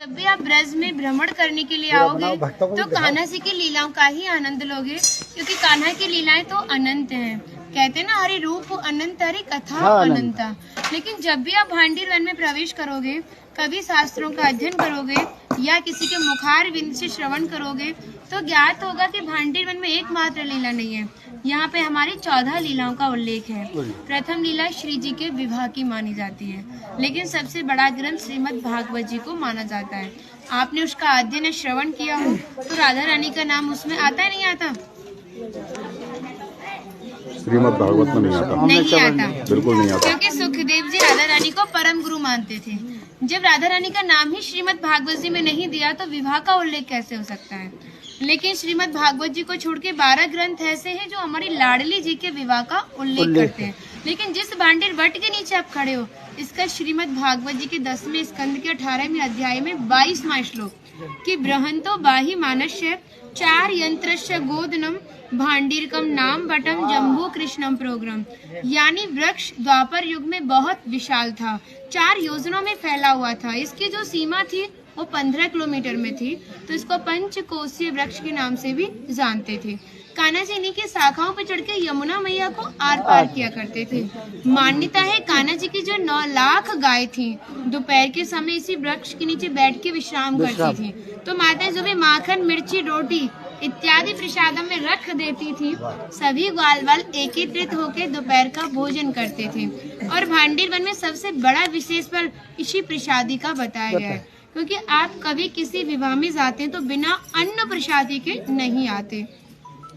जब भी आप ब्रज में भ्रमण करने के लिए आओगे तो कान्हा जी की लीलाओं का ही आनंद लोगे, क्योंकि कान्हा की लीलाएं तो अनंत हैं। कहते हैं ना, हरि रूप अनंत हरि कथा अनंता। लेकिन जब भी आप भांडीर वन में प्रवेश करोगे, कभी शास्त्रों का अध्ययन करोगे या किसी के मुखार विंद से श्रवण करोगे तो ज्ञात होगा कि भांडीर वन में एकमात्र लीला नहीं है, यहाँ पे हमारी 14 लीलाओं का उल्लेख है। प्रथम लीला श्री जी के विवाह की मानी जाती है, लेकिन सबसे बड़ा ग्रंथ श्रीमद् भागवत जी को माना जाता है। आपने उसका अध्ययन श्रवण किया हो तो राधा रानी का नाम उसमें आता है, नहीं आता? श्रीमद् भागवत में नहीं आता। नहीं आता, बिल्कुल नहीं आता, क्योंकि सुखदेव जी राधा रानी को परम गुरु मानते थे। जब राधा रानी का नाम ही श्रीमद् भागवत जी में नहीं दिया तो विवाह का उल्लेख कैसे हो सकता है? लेकिन श्रीमद् भागवत जी को छोड़ के 12 ग्रंथ ऐसे हैं जो हमारी लाडली जी के विवाह का उल्लेख करते हैं। लेकिन जिस भांडीर वट के नीचे आप खड़े हो, इसका श्रीमद् भागवत जी के 10वें स्कंद के 18वें अध्याय में 22वां श्लोक कि बृहंतो बाहि मानस्य 4 यंत्रस्य गोदनम भांडीरकम नाम बटम जम्बू कृष्णम प्रोग्राम, यानी वृक्ष द्वापर युग में बहुत विशाल था, 4 योजनों में फैला हुआ था। इसकी जो सीमा थी वो 15 किलोमीटर में थी, तो इसको पंचकोशीय वृक्ष के नाम से भी जानते थे। कान्हा जी इन्हीं की शाखाओं पर चढ़ के यमुना मैया को आर पार किया करते थे। मान्यता है कान्हा जी की जो 9 लाख गाय थी दोपहर के समय इसी वृक्ष के नीचे बैठ के विश्राम करती थी। तो माता जो भी माखन मिर्ची रोटी इत्यादि प्रसादम में रख देती थी, सभी ग्वाल वाल एकत्रित होकर दोपहर का भोजन करते थे। और भांडीर वन में सबसे बड़ा विशेष फल इसी प्रसादी का बताया गया है, क्योंकि आप कभी किसी विवाह में जाते हैं तो बिना अन्न प्रसादी के नहीं आते।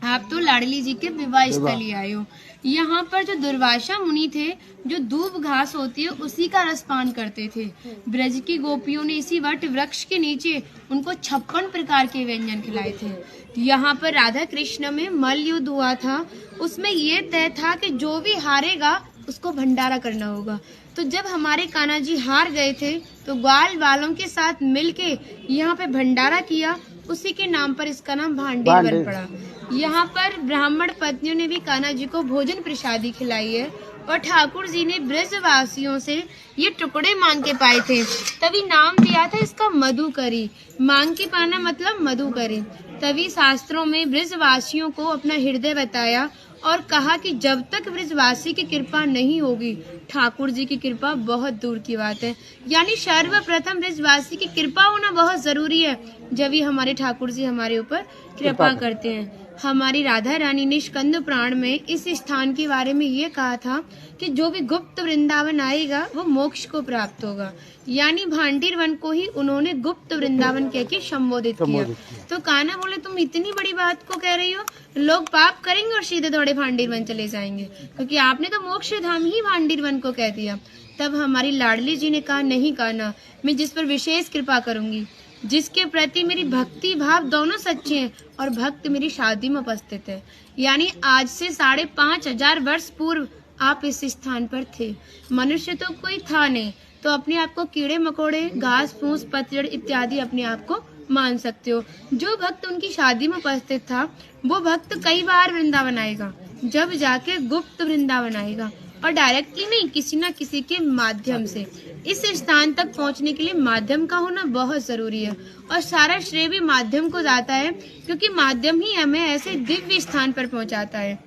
आप तो लाडली जी के विवाह स्थली आए हो। यहाँ पर जो दुर्वासा मुनि थे, जो दूब घास होती है उसी का रसपान करते थे। ब्रज की गोपियों ने इसी वट वृक्ष के नीचे उनको 56 प्रकार के व्यंजन खिलाए थे। यहाँ पर राधा कृष्ण में मल्ल युद्ध हुआ था, उसमें ये तय था कि जो भी हारेगा उसको भंडारा करना होगा। तो जब हमारे कान्हा जी हार गए थे तो ग्वाल वालों के साथ मिलके यहाँ पे भंडारा किया, उसी के नाम पर इसका नाम भांडीर वन पड़ा। यहाँ पर ब्राह्मण पत्नियों ने भी कान्हा जी को भोजन प्रसादी खिलाई है, और ठाकुर जी ने ब्रजवासियों से ये टुकड़े मांग के पाए थे, तभी नाम दिया था इसका मधुकरी। मांग के पाना मतलब मधुकरी। तभी शास्त्रों में ब्रजवासियों को अपना हृदय बताया और कहा कि जब तक ब्रजवासी की कृपा नहीं होगी, ठाकुर जी की कृपा बहुत दूर की बात है। यानी सर्वप्रथम ब्रजवासी की कृपा होना बहुत जरूरी है, जब ही हमारे ठाकुर जी हमारे ऊपर कृपा करते हैं। हमारी राधा रानी ने स्कंद पुराण में इस स्थान के बारे में ये कहा था कि जो भी गुप्त वृंदावन आएगा वो मोक्ष को प्राप्त होगा। यानी भांडीर वन को ही उन्होंने गुप्त वृंदावन कह के संबोधित किया। तो कान्हा बोले, तुम इतनी बड़ी बात को कह रही हो, लोग पाप करेंगे और सीधे दौड़े भांडीर वन चले जाएंगे, क्योंकि आपने तो मोक्ष धाम ही भांडीर वन को कह दिया। तब हमारी लाडली जी ने कहा, नहीं कान्हा, मैं जिस पर विशेष कृपा करूंगी, जिसके प्रति मेरी भक्ति भाव दोनों सच्चे हैं और भक्त मेरी शादी में उपस्थित है। यानी आज से 5,500 वर्ष पूर्व आप इस स्थान पर थे। मनुष्य तो कोई था नहीं, तो अपने आप को कीड़े मकोड़े, घास फूस, पतझड़ इत्यादि अपने आप को मान सकते हो। जो भक्त उनकी शादी में उपस्थित था वो भक्त कई बार वृंदावन आएगा, जब जाके गुप्त वृंदावन आएगा, और डायरेक्टली नहीं, किसी न किसी के माध्यम से। इस स्थान तक पहुंचने के लिए माध्यम का होना बहुत जरूरी है, और सारा श्रेय भी माध्यम को जाता है, क्योंकि माध्यम ही हमें ऐसे दिव्य स्थान पर पहुंचाता है।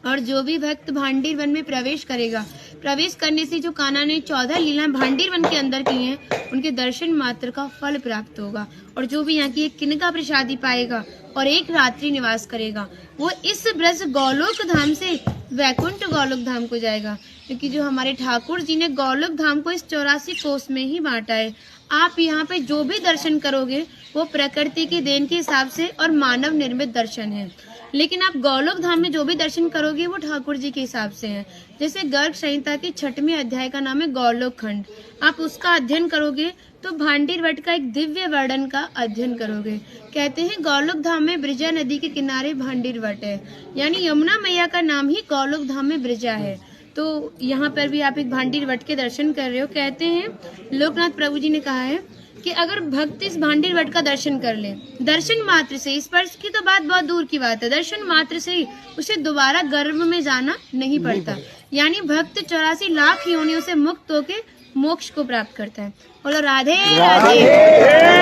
और जो भी भक्त भांडीर वन में प्रवेश करेगा, प्रवेश करने से जो कान्हा ने 14 लीला भांडीर वन के अंदर की हैं, उनके दर्शन मात्र का फल प्राप्त होगा। और जो भी यहाँ की एक किनका प्रसादी पाएगा और एक रात्रि निवास करेगा, वो इस ब्रज गौलोक धाम से वैकुंठ गौलोक धाम को जाएगा, क्योंकि जो हमारे ठाकुर जी ने गौलोक धाम को इस 84 कोस में ही बांटा है। आप यहाँ पे जो भी दर्शन करोगे वो प्रकृति की देन के हिसाब से और मानव निर्मित दर्शन है, लेकिन आप गौलोक धाम में जो भी दर्शन करोगे वो ठाकुर जी के हिसाब से है। जैसे गर्ग संहिता के 6वें अध्याय का नाम है गौलोक खंड, आप उसका अध्ययन करोगे तो भांडीर वट का एक दिव्य वर्णन का अध्ययन करोगे। कहते हैं गौलोक धाम में ब्रजा नदी के किनारे भांडीर वट है, यानी यमुना मैया का नाम ही गौलोक धाम में ब्रजा है। तो यहाँ पर भी आप एक भांडीर वट के दर्शन कर रहे हो। कहते हैं लोकनाथ प्रभु जी ने कहा है कि अगर भक्त इस भांडीर वट का दर्शन कर ले, दर्शन मात्र से, स्पर्श की तो बात बहुत दूर की बात है, दर्शन मात्र से ही उसे दोबारा गर्भ में जाना नहीं पड़ता। यानी भक्त 84 लाख योनियों से मुक्त होके मोक्ष को प्राप्त करता है। बोलो राधे राधे।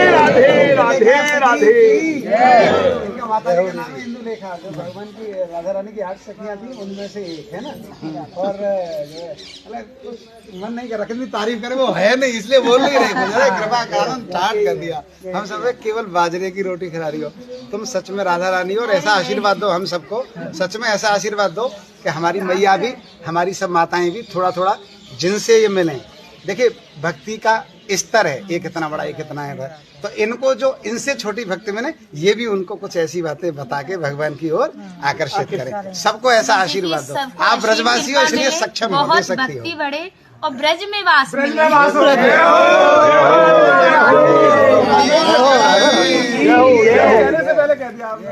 राधे। माता जी का नाम है इंदु लेखा, जो भगवान की राधा रानी की 8 सखियां थी उनमें से एक है ना। और मन नहीं कर रहा, कितनी तारीफ करे, वो है नहीं इसलिए बोल नहीं रहे, मुझे कृपा कारण स्टार्ट कर दिया। हम सब केवल बाजरे की रोटी खिला रही हो, तुम सच में राधा रानी हो। और ऐसा आशीर्वाद दो हम सबको, सच में ऐसा आशीर्वाद दो कि हमारी मैया भी, हमारी सब माताएं भी थोड़ा थोड़ा जिनसे ये मिलें। देखिए भक्ति का स्तर है, एक इतना बड़ा एक इतना है, तो इनको जो इनसे छोटी भक्ति में ये भी उनको कुछ ऐसी बातें बता के भगवान की ओर आकर्षित करें। सबको ऐसा आशीर्वाद दो। आप ब्रजवासी हो इसलिए सक्षम हो, दे सकती हो। भक्ति बढ़े और ब्रज में वास मिले। कहने से पहले कह दिया आपने।